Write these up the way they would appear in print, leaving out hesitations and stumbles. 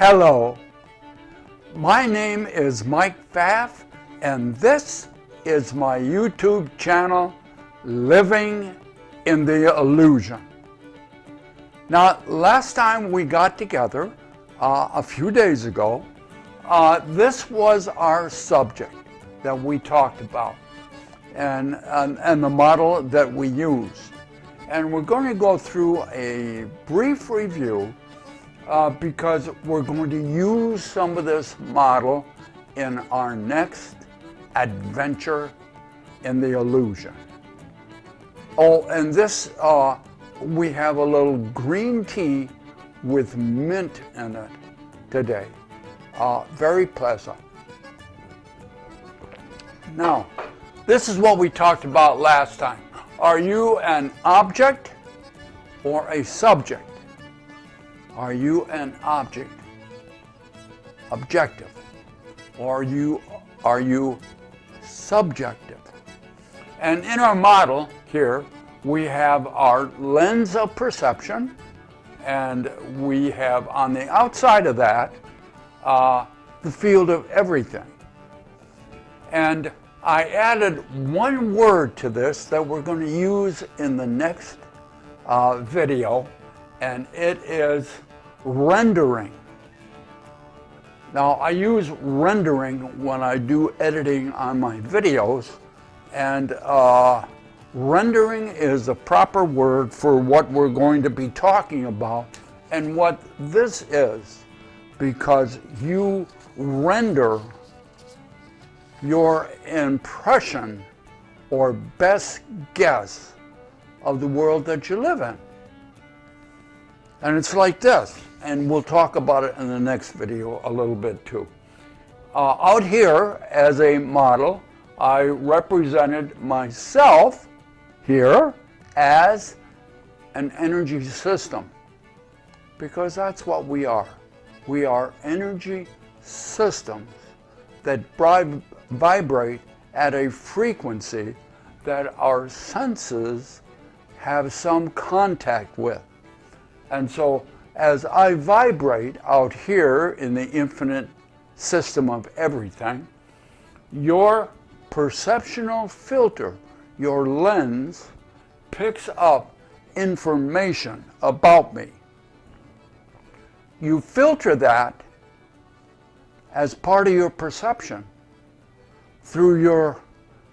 Hello, my name is Mike Pfaff, and this is my YouTube channel, Living in the Illusion. Now, last time we got together, a few days ago, this was our subject that we talked about and the model that we used. And we're going to go through a brief review because we're going to use some of this model in our next adventure in the illusion. Oh, and this, we have a little green tea with mint in it today. Very pleasant. Now, this is what we talked about last time. Are you an object or a subject? Are you an object, objective, or are you subjective? And in our model here, we have our lens of perception, and we have on the outside of that the field of everything. And I added one word to this that we're going to use in the next video, and it is rendering. Now, I use rendering when I do editing on my videos, and rendering is the proper word for what we're going to be talking about and what this is, because you render your impression or best guess of the world that you live in. And it's like this, and we'll talk about it in the next video a little bit too. Out here as a model, I represented myself here as an energy system, because that's what we are. We are energy systems that vibrate at a frequency that our senses have some contact with. And so as I vibrate out here in the infinite system of everything, your perceptual filter, your lens, picks up information about me. You filter that as part of your perception through your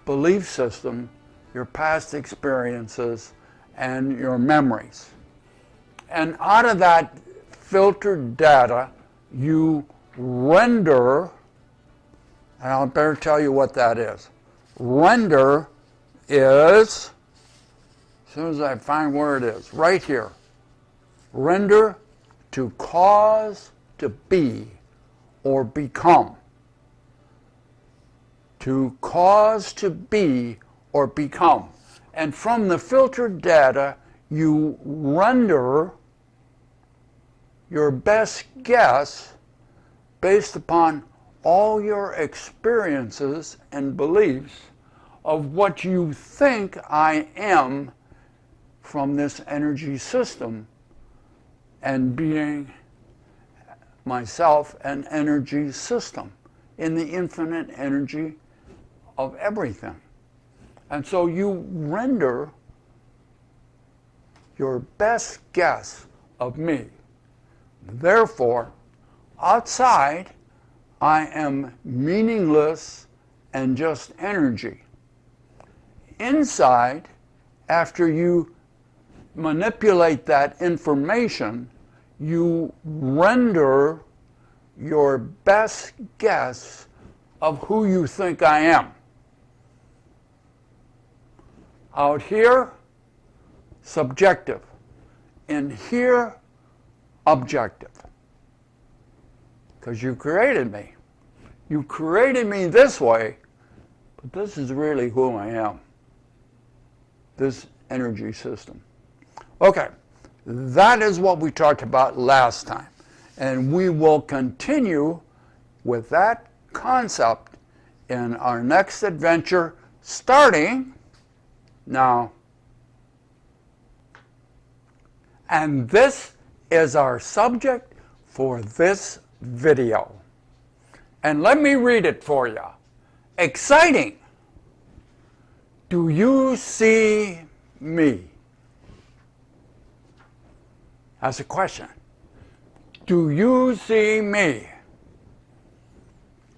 belief system, your past experiences, and your memories. And out of that filtered data, you render, and I'll better tell you what that is. Render is, as soon as I find where it is, right here. Render to cause to be or become. To cause to be or become. And from the filtered data, you render your best guess based upon all your experiences and beliefs of what you think I am from this energy system, and being myself an energy system in the infinite energy of everything. And so you render your best guess of me. Therefore, outside, I am meaningless and just energy. Inside, after you manipulate that information, you render your best guess of who you think I am. Out here, subjective. In here, objective. Because you created me. You created me this way, but this is really who I am. This energy system. Okay, that is what we talked about last time. And we will continue with that concept in our next adventure, starting now. And this is our subject for this video. And let me read it for you. Exciting. Do you see me? That's a question. Do you see me?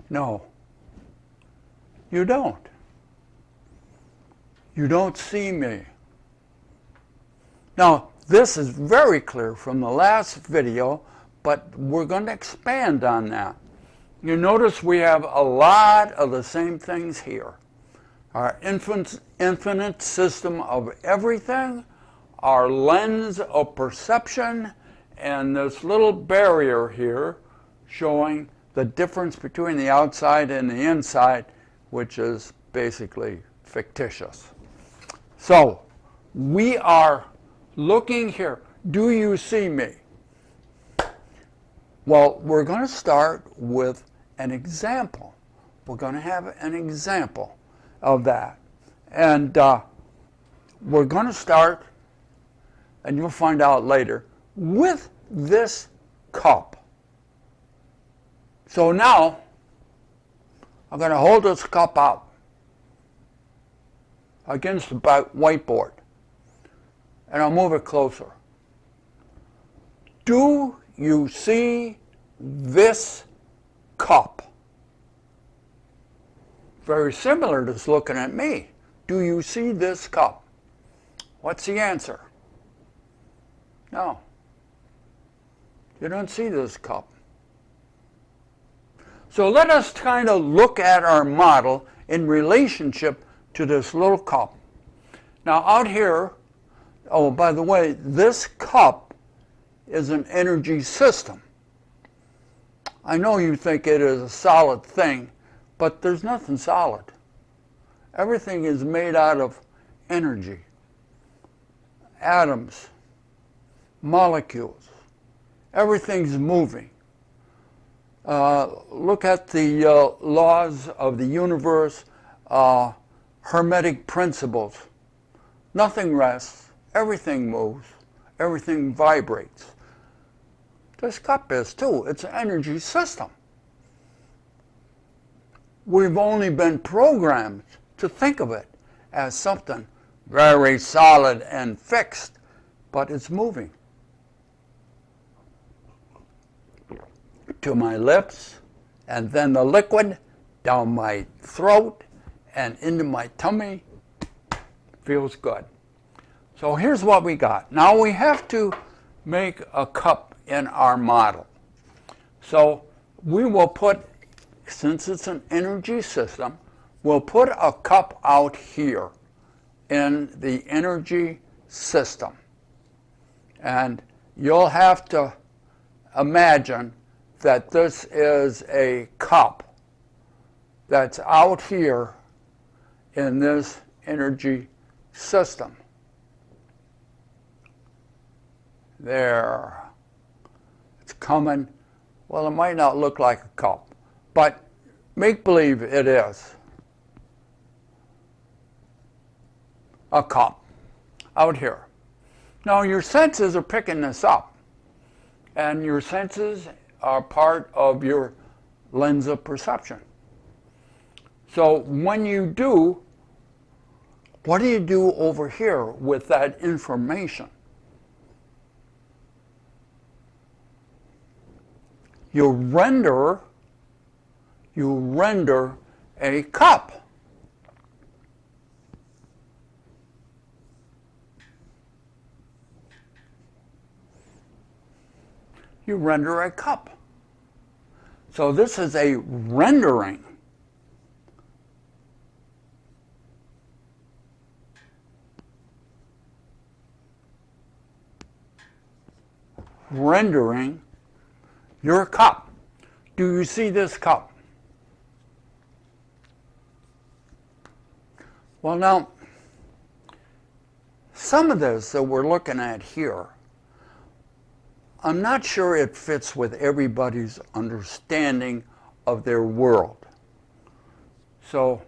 No, you don't. You don't see me. Now, this is very clear from the last video, but we're going to expand on that. You notice we have a lot of the same things here. Our infinite system of everything, our lens of perception, and this little barrier here showing the difference between the outside and the inside, which is basically fictitious. So, we are looking here. Do you see me? Well, we're going to start with an example. We're going to have an example of that. And we're going to start, and you'll find out later, with this cup. So now, I'm going to hold this cup out against the whiteboard, and I'll move it closer. Do you see this cup? Very similar to looking at me. Do you see this cup? What's the answer? No. You don't see this cup. So let us kind of look at our model in relationship to this little cup. Now out here, oh, by the way, this cup is an energy system. I know you think it is a solid thing, but there's nothing solid. Everything is made out of energy, atoms, molecules. Everything's moving. Look at the laws of the universe, hermetic principles. Nothing rests, everything moves, everything vibrates. This cup is too. It's an energy system. We've only been programmed to think of it as something very solid and fixed, but it's moving. To my lips, and then the liquid down my throat and into my tummy. Feels good. So here's what we got. Now we have to make a cup in our model. So we will put, since it's an energy system, we'll put a cup out here in the energy system. And you'll have to imagine that this is a cup that's out here in this energy system. There. It's coming. Well, it might not look like a cup, but make believe it is a cup out here. Now your senses are picking this up, and your senses are part of your lens of perception. So when you do, what do you do over here with that information? You render a cup. You render a cup. So this is a rendering. Rendering your cup. Do you see this cup? Well, now, some of this that we're looking at here, I'm not sure it fits with everybody's understanding of their world. So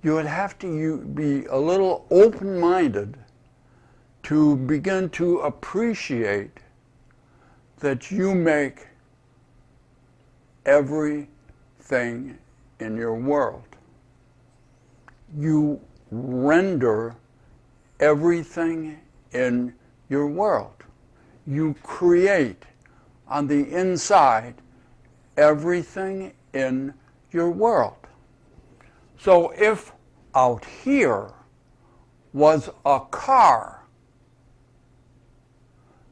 you would have to be a little open-minded to begin to appreciate that you make everything in your world. You render everything in your world. You create on the inside everything in your world. So if out here was a car,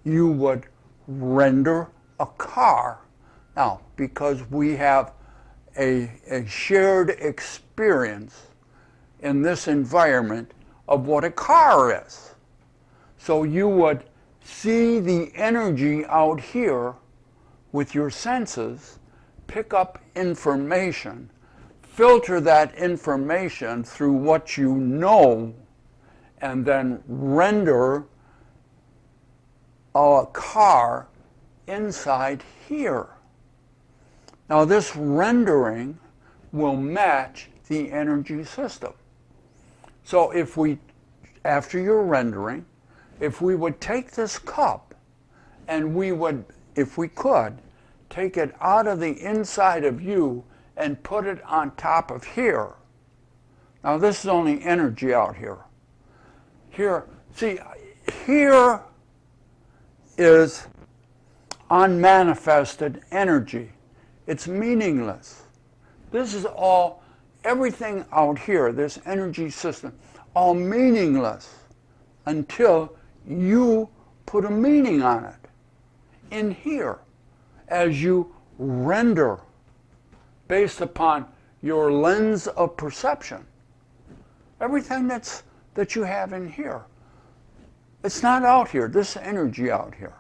you would render a car. Now, because we have a shared experience in this environment of what a car is. So you would see the energy out here with your senses, pick up information, filter that information through what you know, and then render a car inside here. Now this rendering will match the energy system. So if we, after your rendering, if we would take this cup and we would, if we could, take it out of the inside of you and put it on top of here. Now this is only energy out here. Here, see, here is unmanifested energy. It's meaningless. This is all, everything out here, this energy system, all meaningless until you put a meaning on it in here as you render based upon your lens of perception. Everything that you have in here, it's not out here, this energy out here.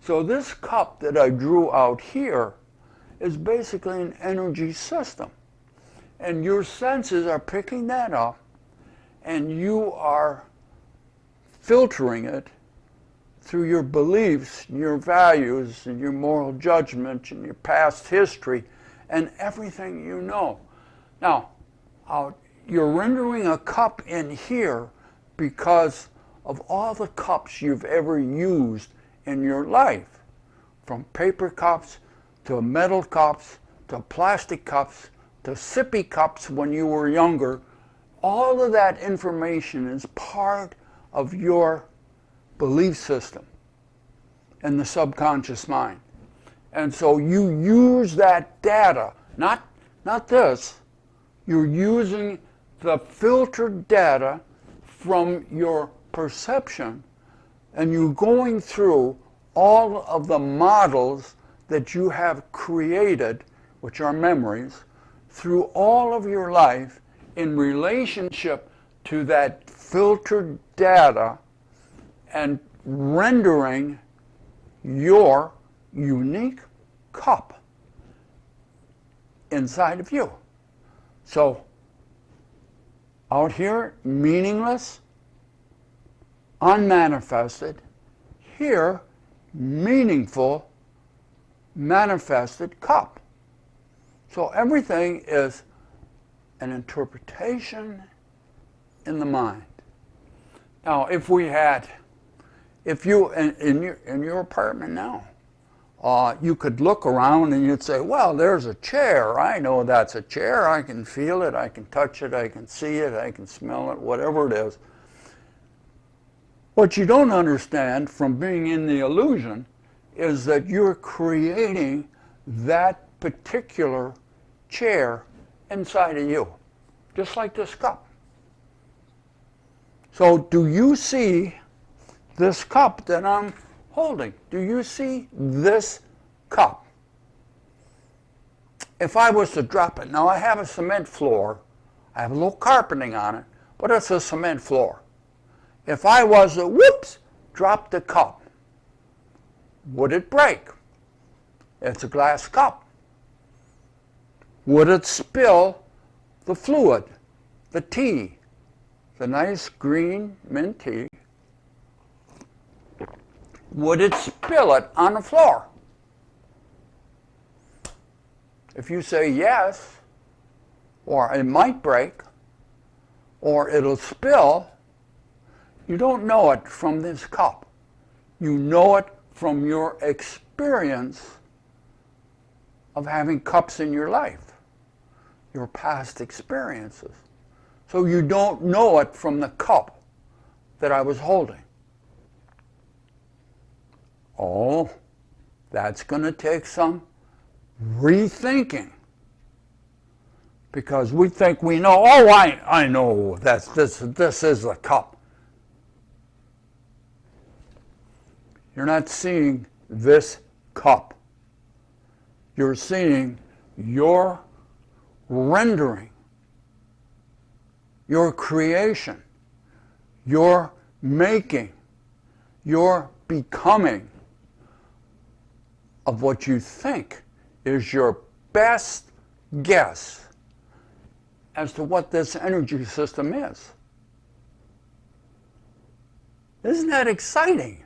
So this cup that I drew out here is basically an energy system. And your senses are picking that up, and you are filtering it through your beliefs, and your values, and your moral judgment, and your past history, and everything you know. Now, you're rendering a cup in here because of all the cups you've ever used in your life, from paper cups to metal cups to plastic cups to sippy cups when you were younger. All of that information is part of your belief system in the subconscious mind. And so you use that data, not this, you're using the filtered data from your perception, and you're going through all of the models that you have created, which are memories, through all of your life in relationship to that filtered data and rendering your unique cup inside of you. So out here, meaningless, unmanifested. Here, meaningful, manifested cup. So everything is an interpretation in the mind. Now, if you in your apartment now, you could look around and you'd say, well, there's a chair. I know that's a chair. I can feel it. I can touch it. I can see it. I can smell it, whatever it is. What you don't understand from being in the illusion is that you're creating that particular chair inside of you, just like this cup. So do you see this cup that I'm holding? Do you see this cup? If I was to drop it, now I have a cement floor, I have a little carpeting on it, but it's a cement floor. If I was to, whoops, drop the cup, would it break? It's a glass cup. Would it spill the fluid, the tea, the nice green mint tea? Would it spill it on the floor? If you say yes, or it might break, or it'll spill, you don't know it from this cup. You know it from your experience of having cups in your life, your past experiences. So you don't know it from the cup that I was holding. Oh, that's going to take some rethinking. Because we think we know, oh, I know this is the cup. You're not seeing this cup. You're seeing your rendering, your creation, your making, your becoming of what you think is your best guess as to what this energy system is. Isn't that exciting?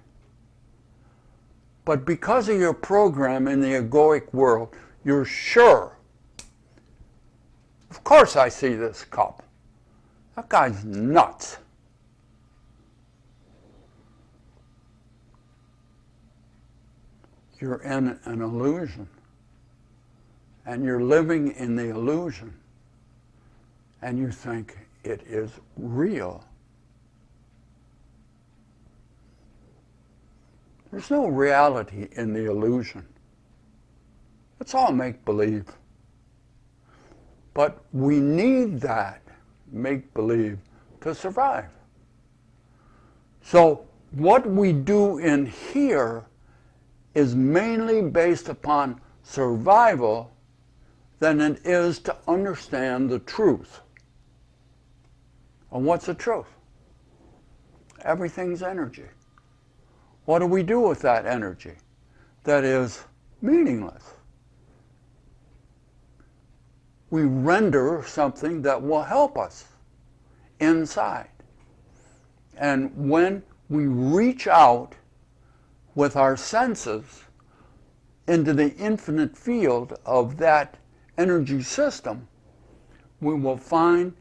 But because of your program in the egoic world, you're sure, of course I see this cup. That guy's nuts. You're in an illusion. And you're living in the illusion. And you think it is real. There's no reality in the illusion. It's all make-believe. But we need that make-believe to survive. So what we do in here is mainly based upon survival than it is to understand the truth. And what's the truth? Everything's energy. What do we do with that energy that is meaningless? We render something that will help us inside. And when we reach out with our senses into the infinite field of that energy system, we will find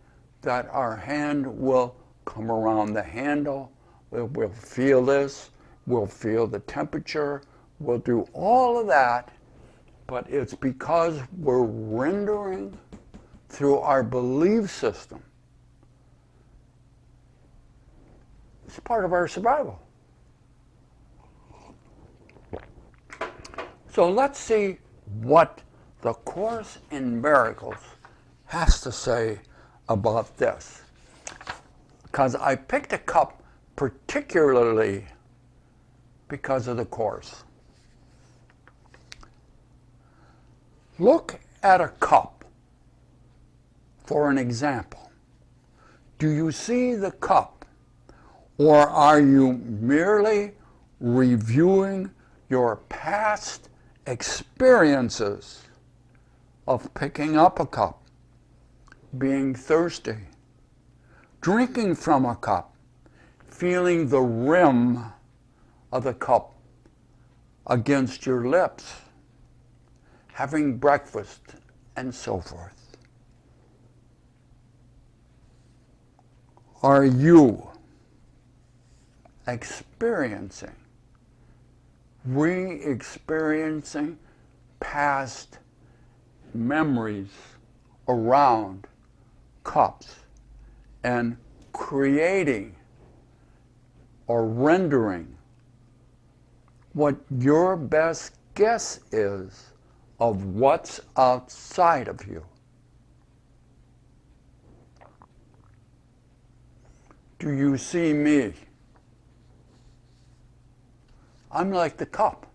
that our hand will come around the handle, we'll feel this, we'll feel the temperature, we'll do all of that, but it's because we're rendering through our belief system. It's part of our survival. So let's see what the Course in Miracles has to say about this. Because I picked a cup particularly because of the Course. Look at a cup for an example. Do you see the cup, or are you merely reviewing your past experiences of picking up a cup, being thirsty, drinking from a cup, feeling the rim of the cup against your lips, having breakfast, and so forth? Are you experiencing, re-experiencing past memories around cups and creating or rendering what your best guess is of what's outside of you? Do you see me? I'm like the cup.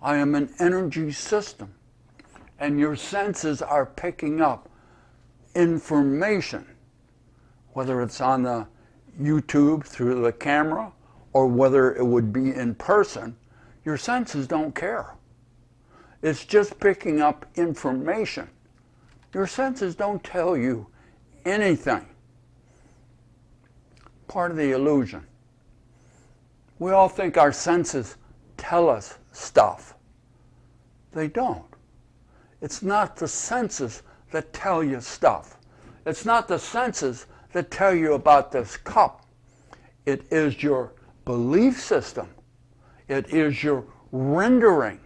I am an energy system, and your senses are picking up information, whether it's on the YouTube through the camera or whether it would be in person. Your senses don't care. It's just picking up information. Your senses don't tell you anything. Part of the illusion. We all think our senses tell us stuff. They don't. It's not the senses that tell you stuff. It's not the senses that tell you about this cup. It is your belief system. It is your rendering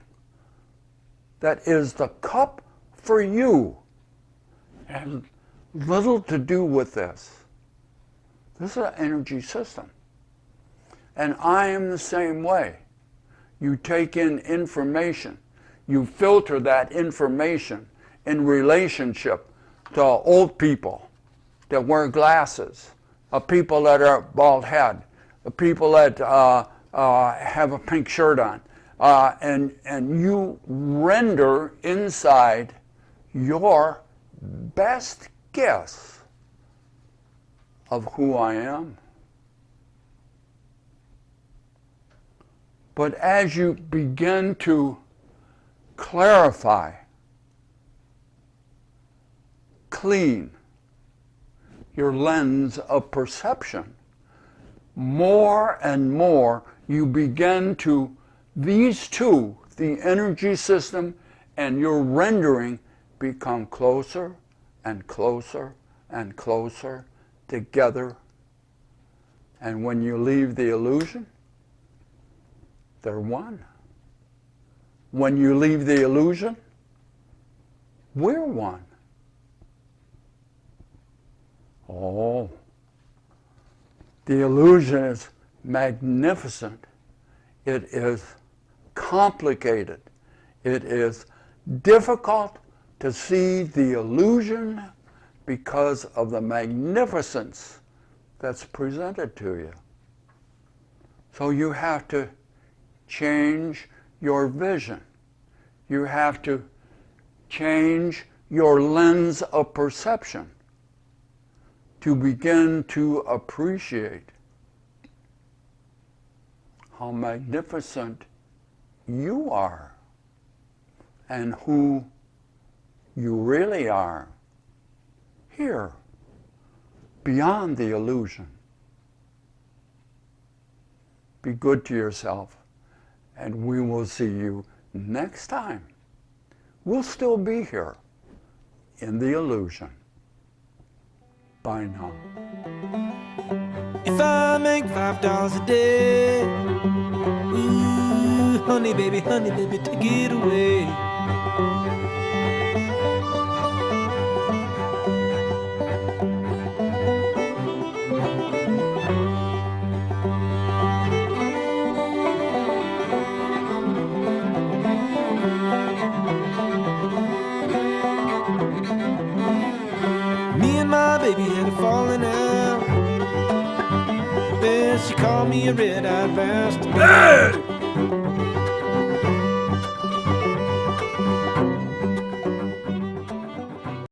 that is the cup for you. It has little to do with this. This is an energy system. And I am the same way. You take in information. You filter that information in relationship to old people that wear glasses, people that are bald head, people that have a pink shirt on. And you render inside your best guess of who I am. But as you begin to clarify, clean your lens of perception, more and more you begin to, these two, the energy system and your rendering, become closer and closer and closer together. And when you leave the illusion, they're one. When you leave the illusion, we're one. Oh, the illusion is magnificent. It is complicated. It is difficult to see the illusion because of the magnificence that's presented to you. So you have to change your vision. You have to change your lens of perception to begin to appreciate how magnificent you are and who you really are here, beyond the illusion. Be good to yourself, and we will see you next time. We'll still be here in the illusion. Bye now. If I make $5 a day, ooh, honey baby, take it away. Me and my baby had a falling out. Then she called me a red-eyed bastard.